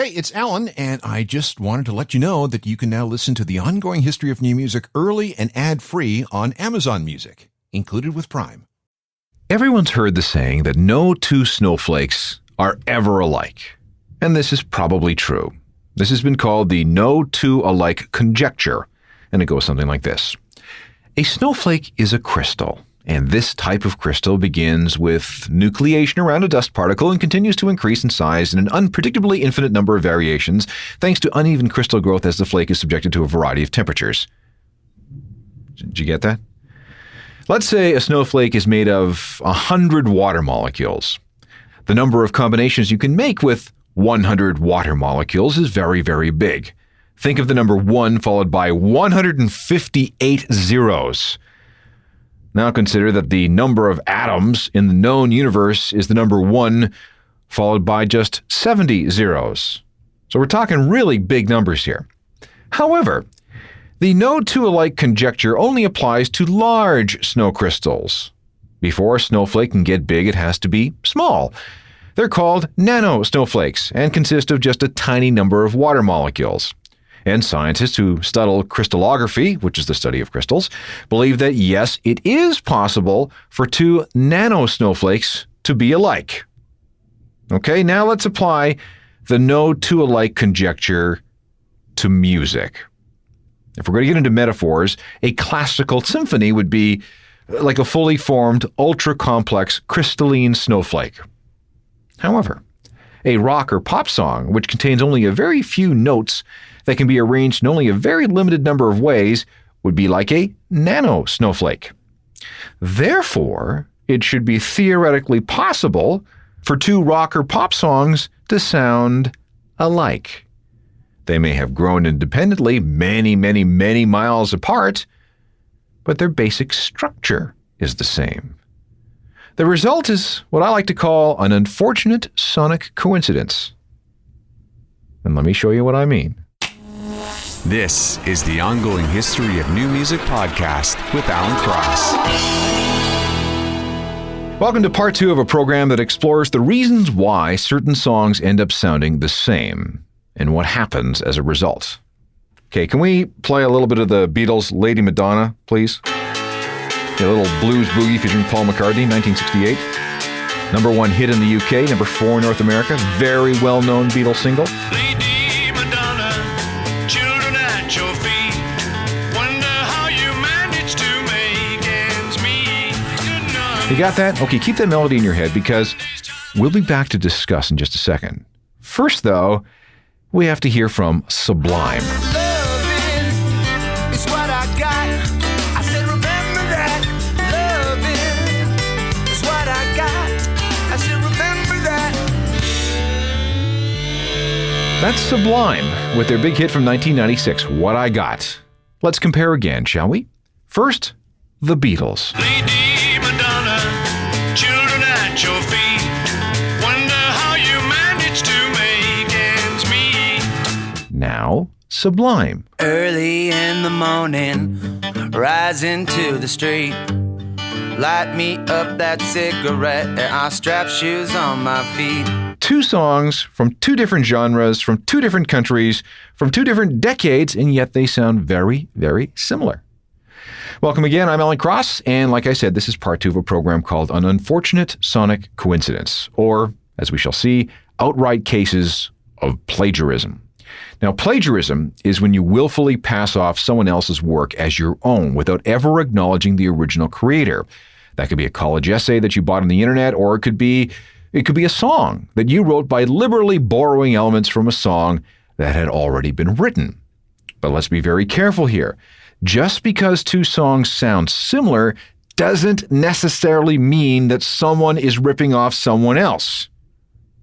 Hey, it's Alan, and I just wanted to let you know that you can now listen to the ongoing history of new music early and ad-free on Amazon Music, included with Prime. Everyone's heard the saying that no two snowflakes are ever alike, and this is probably true. This has been called the no two alike conjecture, and it goes something like this. A snowflake is a crystal, and this type of crystal begins with nucleation around a dust particle and continues to increase in size in an unpredictably infinite number of variations thanks to uneven crystal growth as the flake is subjected to a variety of temperatures. Did you get that? Let's say a snowflake is made of 100 water molecules. The number of combinations you can make with 100 water molecules is very, very big. Think of the number 1 followed by 158 zeros. Now consider that the number of atoms in the known universe is the number 1 followed by just 70 zeros. So we're talking really big numbers here. However, the no two alike conjecture only applies to large snow crystals. Before a snowflake can get big, it has to be small. They're called nano snowflakes and consist of just a tiny number of water molecules. And scientists who study crystallography, which is the study of crystals, believe that yes, it is possible for two nano snowflakes to be alike. Okay, now let's apply the no two alike conjecture to music. If we're going to get into metaphors, a classical symphony would be like a fully formed, ultra-complex, crystalline snowflake. However, a rock or pop song, which contains only a very few notes that can be arranged in only a very limited number of ways, would be like a nano snowflake. Therefore, it should be theoretically possible for two rock or pop songs to sound alike. They may have grown independently many, many, many miles apart, but their basic structure is the same. The result is what I like to call an unfortunate sonic coincidence. And let me show you what I mean. This is the Ongoing History of New Music podcast with Alan Cross. Welcome to part 2 of a program that explores the reasons why certain songs end up sounding the same and what happens as a result. Okay, can we play a little bit of the Beatles' Lady Madonna, please? A little blues boogie featuring Paul McCartney, 1968. Number 1 hit in the UK, number 4 in North America. Very well-known Beatles single. Lady Madonna, children at your feet. Wonder how you manage to make ends meet. Good enough. You got that? Okay, keep that melody in your head because we'll be back to discuss in just a second. First, though, we have to hear from Sublime. Loving is what I got. I said, remember that. Loving is what I got. I said, remember that. That's Sublime with their big hit from 1996, What I Got. Let's compare again, shall we? First, the Beatles. Lady Madonna, children at your feet. Wonder how you manage to make ends meet. Now, Sublime. Early in the morning, rise into the street. Light me up that cigarette, and I strap shoes on my feet. Two songs from two different genres, from two different countries, from two different decades, and yet they sound very, very similar. Welcome again, I'm Alan Cross, and like I said, this is part 2 of a program called An Unfortunate Sonic Coincidence, or, as we shall see, outright cases of plagiarism. Now, plagiarism is when you willfully pass off someone else's work as your own without ever acknowledging the original creator. That could be a college essay that you bought on the internet, or it could be a song that you wrote by liberally borrowing elements from a song that had already been written. But let's be very careful here. Just because two songs sound similar doesn't necessarily mean that someone is ripping off someone else.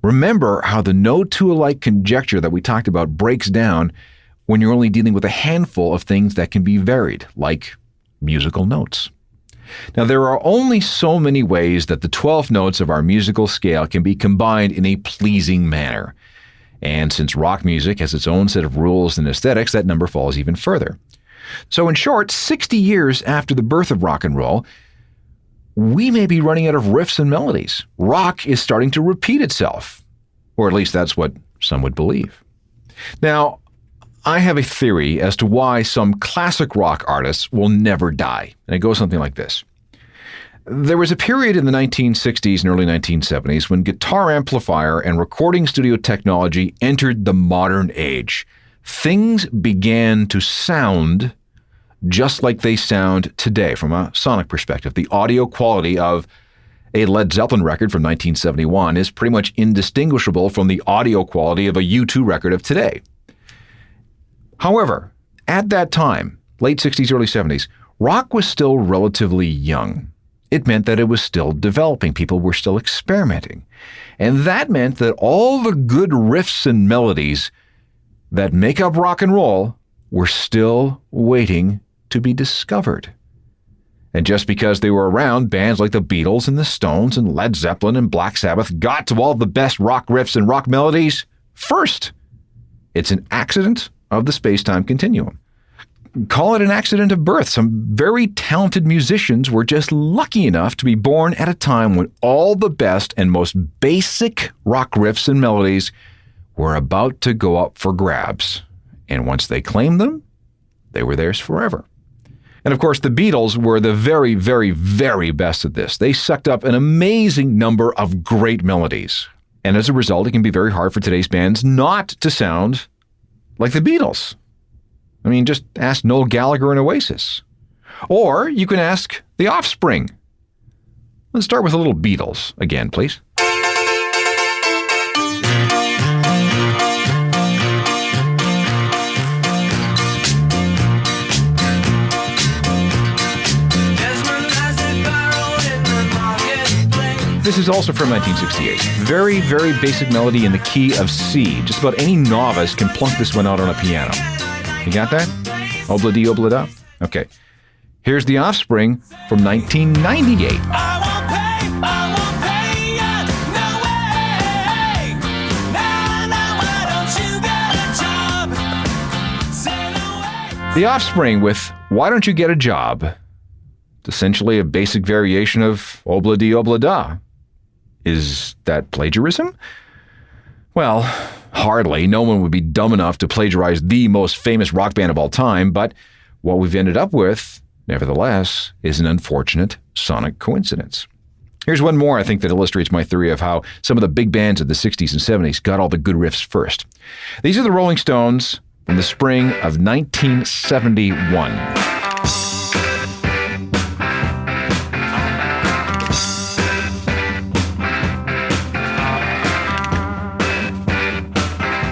Remember how the no two alike conjecture that we talked about breaks down when you're only dealing with a handful of things that can be varied, like musical notes. Now, there are only so many ways that the 12 notes of our musical scale can be combined in a pleasing manner. And since rock music has its own set of rules and aesthetics, that number falls even further. So in short, 60 years after the birth of rock and roll, we may be running out of riffs and melodies. Rock is starting to repeat itself. Or at least that's what some would believe. Now, I have a theory as to why some classic rock artists will never die, and it goes something like this. There was a period in the 1960s and early 1970s when guitar amplifier and recording studio technology entered the modern age. Things began to sound just like they sound today from a sonic perspective. The audio quality of a Led Zeppelin record from 1971 is pretty much indistinguishable from the audio quality of a U2 record of today. However, at that time, late 60s, early 70s, rock was still relatively young. It meant that it was still developing. People were still experimenting. And that meant that all the good riffs and melodies that make up rock and roll were still waiting to be discovered. And just because they were around, bands like the Beatles and the Stones and Led Zeppelin and Black Sabbath got to all the best rock riffs and rock melodies first. It's an accident of the space-time continuum. Call it an accident of birth. Some very talented musicians were just lucky enough to be born at a time when all the best and most basic rock riffs and melodies were about to go up for grabs. And once they claimed them, they were theirs forever. And of course, the Beatles were the very, very, very best at this. They sucked up an amazing number of great melodies. And as a result, it can be very hard for today's bands not to sound like the Beatles. I mean, just ask Noel Gallagher and Oasis. Or you can ask The Offspring. Let's start with a little Beatles again, please. This is also from 1968. Very, very basic melody in the key of C. Just about any novice can plunk this one out on a piano. You got that? Obla-dee, obla-da? Okay. Here's The Offspring from 1998. The Offspring with Why Don't You Get a Job? It's essentially a basic variation of Obla-dee, obla-da. Is that plagiarism? Well, hardly. No one would be dumb enough to plagiarize the most famous rock band of all time, but what we've ended up with, nevertheless, is an unfortunate sonic coincidence. Here's one more, I think, that illustrates my theory of how some of the big bands of the 60s and 70s got all the good riffs first. These are the Rolling Stones in the spring of 1971.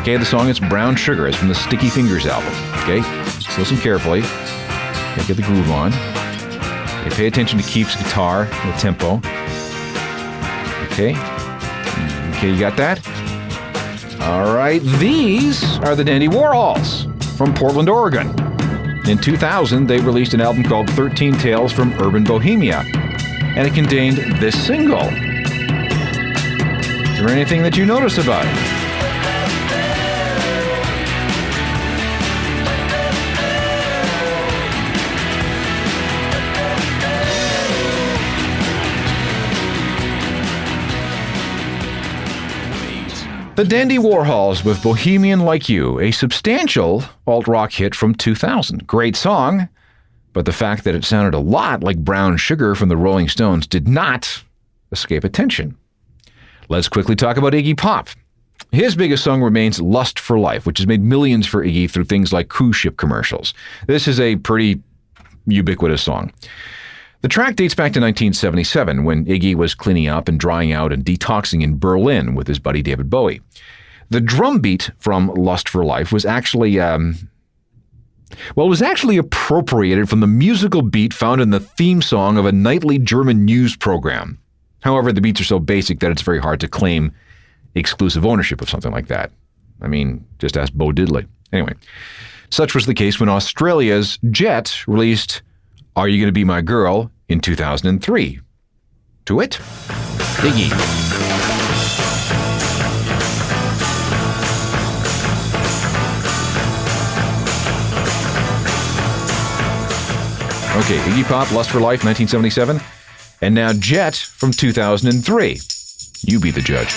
Okay, the song is Brown Sugar. It's from the Sticky Fingers album. Okay, just listen carefully. Okay, get the groove on. Okay, pay attention to Keith's guitar and the tempo. Okay, you got that? All right, these are the Dandy Warhols from Portland, Oregon. In 2000, they released an album called 13 Tales from Urban Bohemia, and it contained this single. Is there anything that you notice about it? The Dandy Warhols with Bohemian Like You, a substantial alt-rock hit from 2000. Great song, but the fact that it sounded a lot like Brown Sugar from the Rolling Stones did not escape attention. Let's quickly talk about Iggy Pop. His biggest song remains Lust for Life, which has made millions for Iggy through things like cruise ship commercials. This is a pretty ubiquitous song. The track dates back to 1977 when Iggy was cleaning up and drying out and detoxing in Berlin with his buddy David Bowie. The drum beat from Lust for Life was actually, appropriated from the musical beat found in the theme song of a nightly German news program. However, the beats are so basic that it's very hard to claim exclusive ownership of something like that. I mean, just ask Bo Diddley. Anyway, such was the case when Australia's Jet released Are You Gonna Be My Girl in 2003. To it, Iggy. Okay, Iggy Pop, Lust for Life, 1977. And now Jet from 2003. You be the judge.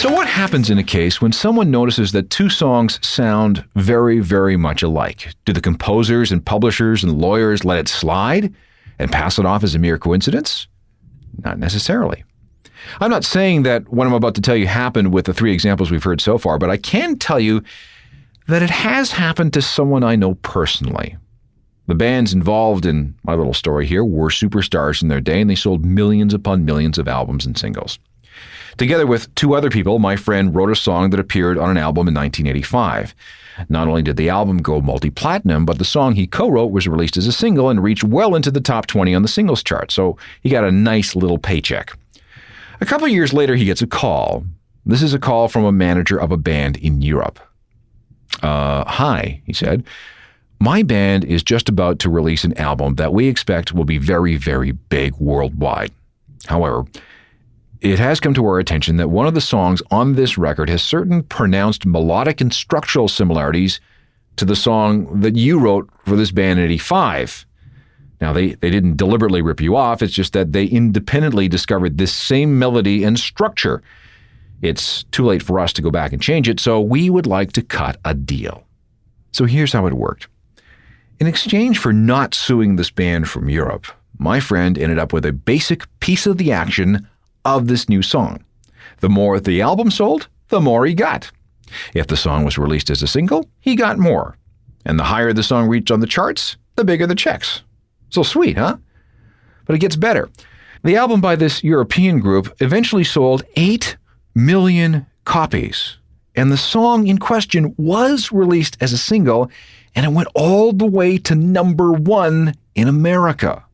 So what happens in a case when someone notices that two songs sound very, very much alike? Do the composers and publishers and lawyers let it slide and pass it off as a mere coincidence? Not necessarily. I'm not saying that what I'm about to tell you happened with the three examples we've heard so far, but I can tell you that it has happened to someone I know personally. The bands involved in my little story here were superstars in their day, and they sold millions upon millions of albums and singles. Together with two other people, my friend wrote a song that appeared on an album in 1985. Not only did the album go multi-platinum, but the song he co-wrote was released as a single and reached well into the top 20 on the singles chart, so he got a nice little paycheck. A couple of years later, he gets a call. This is a call from a manager of a band in Europe. Hi, he said. My band is just about to release an album that we expect will be very, very big worldwide. However, it has come to our attention that one of the songs on this record has certain pronounced melodic and structural similarities to the song that you wrote for this band in 85. Now, they didn't deliberately rip you off. It's just that they independently discovered this same melody and structure. It's too late for us to go back and change it, so we would like to cut a deal. So here's how it worked. In exchange for not suing this band from Europe, my friend ended up with a basic piece of the action of this new song. The more the album sold, the more he got. If the song was released as a single, he got more. And the higher the song reached on the charts, the bigger the checks. So sweet, huh? But it gets better. The album by this European group eventually sold 8 million copies. And the song in question was released as a single, and it went all the way to number 1 in America.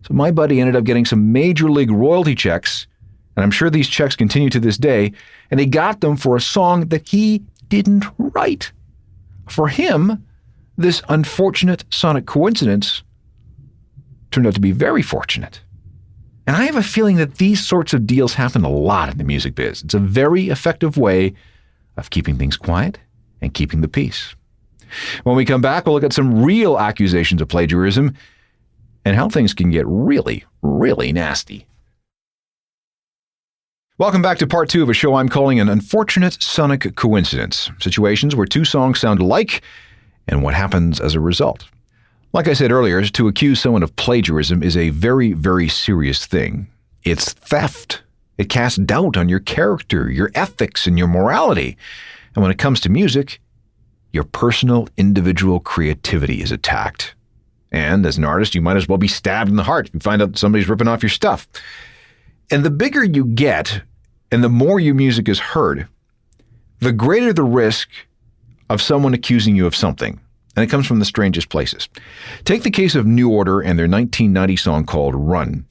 So my buddy ended up getting some major league royalty checks, and I'm sure these checks continue to this day, and he got them for a song that he didn't write. For him, this unfortunate sonic coincidence turned out to be very fortunate. And I have a feeling that these sorts of deals happen a lot in the music biz. It's a very effective way of keeping things quiet and keeping the peace. When we come back, we'll look at some real accusations of plagiarism and how things can get really, really nasty. Welcome back to part 2 of a show I'm calling An Unfortunate Sonic Coincidence. Situations where two songs sound alike and what happens as a result. Like I said earlier, to accuse someone of plagiarism is a very, very serious thing. It's theft. It casts doubt on your character, your ethics, and your morality. And when it comes to music, your personal, individual creativity is attacked. And as an artist, you might as well be stabbed in the heart if you find out somebody's ripping off your stuff. And the bigger you get, and the more your music is heard, the greater the risk of someone accusing you of something. And it comes from the strangest places. Take the case of New Order and their 1990 song called Run.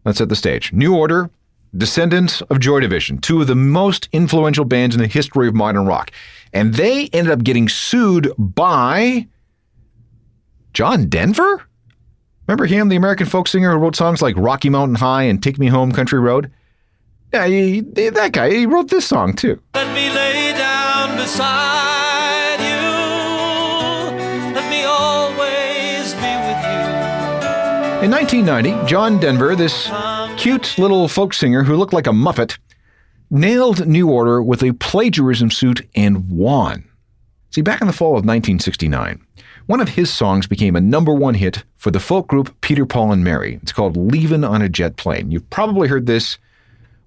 Let's set the stage. New Order, descendants of Joy Division, two of the most influential bands in the history of modern rock. And they ended up getting sued by John Denver? Remember him, the American folk singer who wrote songs like Rocky Mountain High and Take Me Home, Country Road? Yeah, that guy, he wrote this song too. Let me lay down beside you. Let me always be with you. In 1990, John Denver, this cute little folk singer who looked like a Muppet, nailed New Order with a plagiarism suit and won. See, back in the fall of 1969, one of his songs became a number 1 hit for the folk group Peter, Paul and Mary. It's called Leavin' on a Jet Plane. You've probably heard this,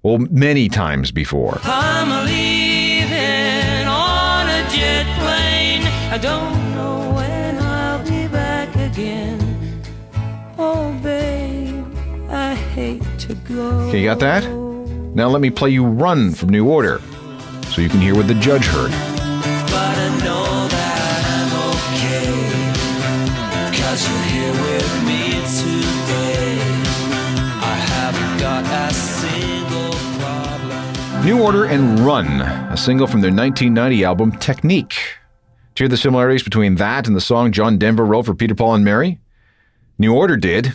well, many times before. I'm leaving on a jet plane. I don't know when I'll be back again. Oh, babe, I hate to go. Okay, you got that? Now let me play you Run from New Order so you can hear what the judge heard. But I know that I'm okay, 'cause you're here with me today. I haven't got a single problem. New Order and Run, a single from their 1990 album Technique. Do you hear the similarities between that and the song John Denver wrote for Peter, Paul and Mary? New Order did,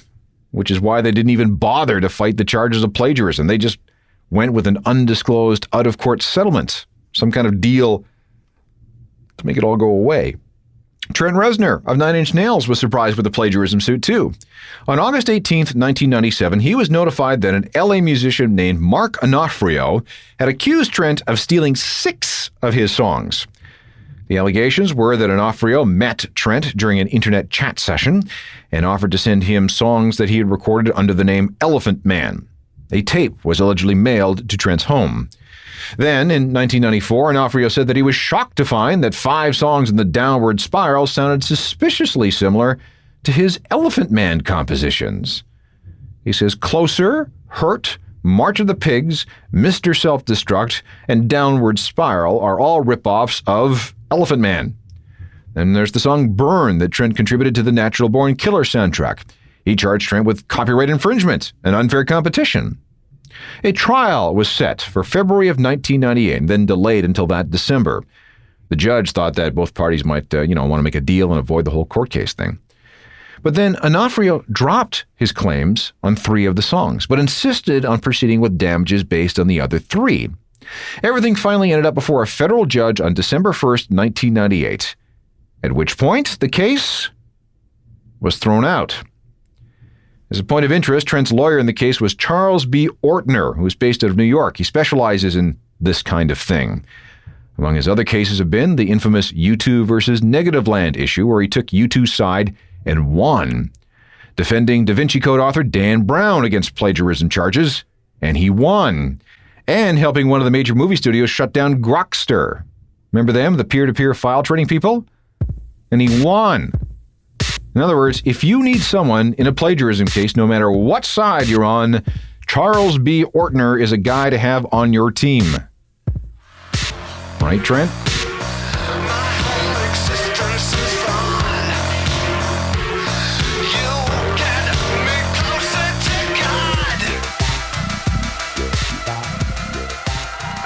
which is why they didn't even bother to fight the charges of plagiarism. They just went with an undisclosed out-of-court settlement, some kind of deal to make it all go away. Trent Reznor of Nine Inch Nails was surprised with the plagiarism suit, too. On August 18th, 1997, he was notified that an LA musician named Mark Onofrio had accused Trent of stealing 6 of his songs. The allegations were that Onofrio met Trent during an internet chat session and offered to send him songs that he had recorded under the name Elephant Man. A tape was allegedly mailed to Trent's home. Then, in 1994, Onofrio said that he was shocked to find that 5 songs in the Downward Spiral sounded suspiciously similar to his Elephant Man compositions. He says Closer, Hurt, March of the Pigs, Mr. Self-Destruct, and Downward Spiral are all ripoffs of Elephant Man. Then there's the song Burn that Trent contributed to the Natural Born Killer soundtrack. He charged Trent with copyright infringement and unfair competition. A trial was set for February of 1998 and then delayed until that December. The judge thought that both parties might, want to make a deal and avoid the whole court case thing. But then Onofrio dropped his claims on 3 of the songs, but insisted on proceeding with damages based on the other 3. Everything finally ended up before a federal judge on December 1st, 1998, at which point the case was thrown out. As a point of interest, Trent's lawyer in the case was Charles B. Ortner, who is based out of New York. He specializes in this kind of thing. Among his other cases have been the infamous U2 versus Negativland issue, where he took U2's side and won, defending Da Vinci Code author Dan Brown against plagiarism charges, and he won, and helping one of the major movie studios shut down Grokster. Remember them, the peer-to-peer file trading people? And he won. In other words, if you need someone in a plagiarism case, no matter what side you're on, Charles B. Ortner is a guy to have on your team. Right, Trent?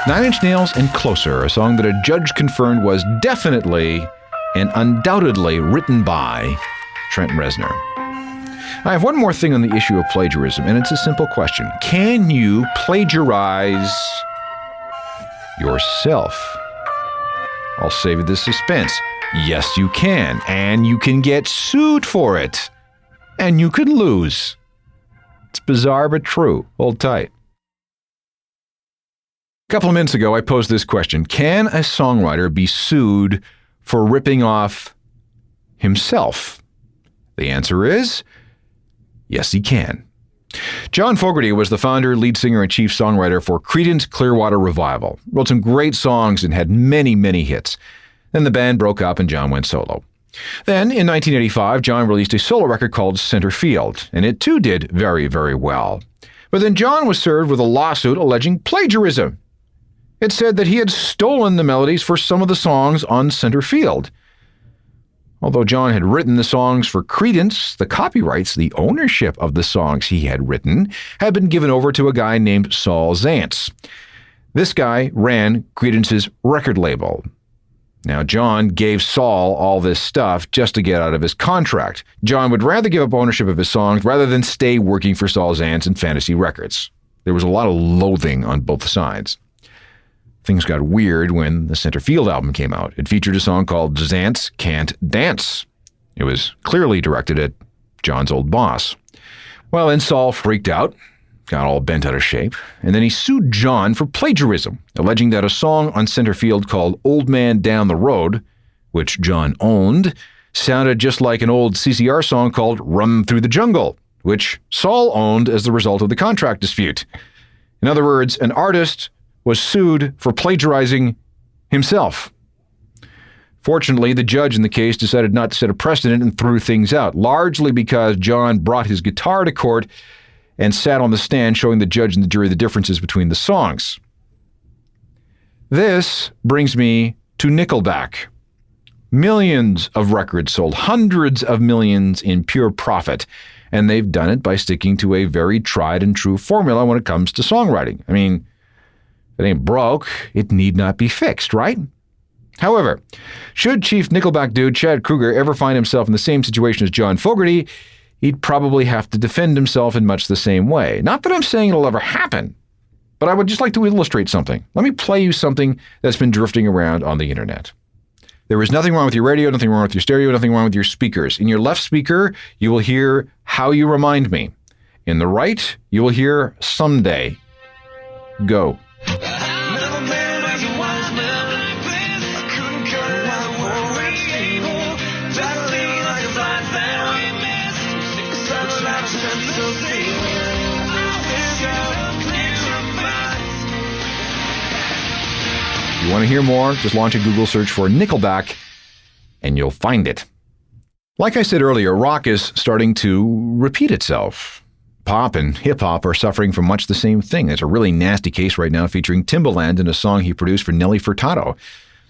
Nine Inch Nails and Closer, a song that a judge confirmed was definitely and undoubtedly written by Trent Reznor. I have one more thing on the issue of plagiarism, and it's a simple question. Can you plagiarize yourself? I'll save you the suspense. Yes, you can, and you can get sued for it, and you could lose. It's bizarre but true. Hold tight. A couple of minutes ago, I posed this question. Can a songwriter be sued for ripping off himself? The answer is yes, he can. John Fogerty was the founder, lead singer, and chief songwriter for Creedence Clearwater Revival. Wrote some great songs and had many, many hits. Then the band broke up and John went solo. Then, in 1985, John released a solo record called Center Field, and it too did very, very well. But then John was served with a lawsuit alleging plagiarism. It said that he had stolen the melodies for some of the songs on Center Field. Although John had written the songs for Creedence, the copyrights, the ownership of the songs he had written, had been given over to a guy named Saul Zaentz. This guy ran Creedence's record label. Now, John gave Saul all this stuff just to get out of his contract. John would rather give up ownership of his songs rather than stay working for Saul Zaentz and Fantasy Records. There was a lot of loathing on both sides. Things got weird when the Center Field album came out. It featured a song called Zaentz Can't Dance. It was clearly directed at John's old boss. Well, then Saul freaked out, got all bent out of shape, and then he sued John for plagiarism, alleging that a song on Center Field called Old Man Down the Road, which John owned, sounded just like an old CCR song called Run Through the Jungle, which Saul owned as the result of the contract dispute. In other words, an artist was sued for plagiarizing himself. Fortunately, the judge in the case decided not to set a precedent and threw things out, largely because John brought his guitar to court and sat on the stand showing the judge and the jury the differences between the songs. This brings me to Nickelback. Millions of records sold, hundreds of millions in pure profit, and they've done it by sticking to a very tried and true formula when it comes to songwriting. I mean, if it ain't broke, it need not be fixed, right? However, should Chief Nickelback dude Chad Kroeger ever find himself in the same situation as John Fogerty, he'd probably have to defend himself in much the same way. Not that I'm saying it'll ever happen, but I would just like to illustrate something. Let me play you something that's been drifting around on the internet. There is nothing wrong with your radio, nothing wrong with your stereo, nothing wrong with your speakers. In your left speaker, you will hear How You Remind Me. In the right, you will hear Someday. Go. If you want to hear more, just launch a Google search for Nickelback and you'll find it. Like I said earlier, rock is starting to repeat itself. Pop and hip-hop are suffering from much the same thing. There's a really nasty case right now featuring Timbaland in a song he produced for Nelly Furtado.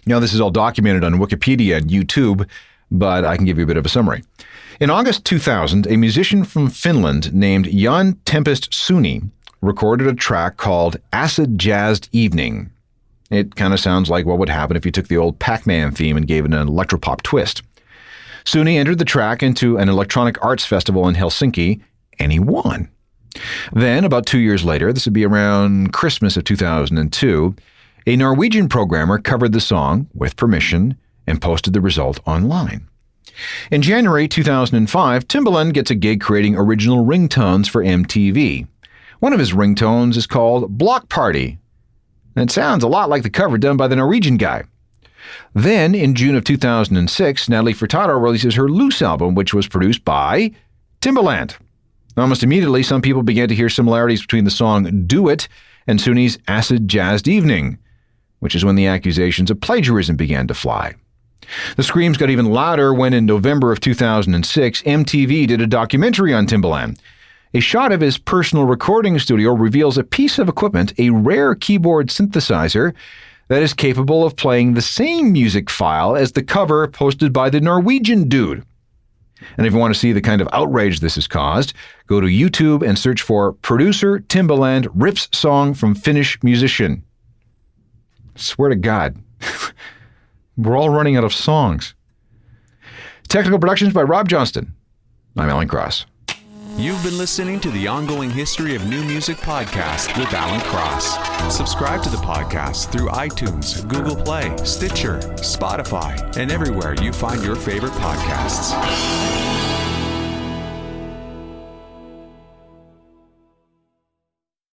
Now, this is all documented on Wikipedia and YouTube, but I can give you a bit of a summary. In August 2000, a musician from Finland named Jan Tempest Suni recorded a track called Acid Jazzed Evening. It kind of sounds like what would happen if you took the old Pac-Man theme and gave it an electropop twist. Suni entered the track into an electronic arts festival in Helsinki, and he won. Then, about 2 years later, this would be around Christmas of 2002, a Norwegian programmer covered the song with permission and posted the result online. In January 2005, Timbaland gets a gig creating original ringtones for MTV. One of his ringtones is called Block Party. And it sounds a lot like the cover done by the Norwegian guy. Then, in June of 2006, Natalie Furtado releases her Loose album, which was produced by Timbaland. Almost immediately, some people began to hear similarities between the song Do It and Suni's Acid Jazzed Evening, which is when the accusations of plagiarism began to fly. The screams got even louder when, in November of 2006, MTV did a documentary on Timbaland. A shot of his personal recording studio reveals a piece of equipment, a rare keyboard synthesizer, that is capable of playing the same music file as the cover posted by the Norwegian dude. And if you want to see the kind of outrage this has caused, go to YouTube and search for Producer Timbaland Rips Song from Finnish Musician. I swear to God, we're all running out of songs. Technical productions by Rob Johnston. I'm Alan Cross. You've been listening to the Ongoing History of New Music podcast with Alan Cross. Subscribe to the podcast through iTunes, Google Play, Stitcher, Spotify, and everywhere you find your favorite podcasts.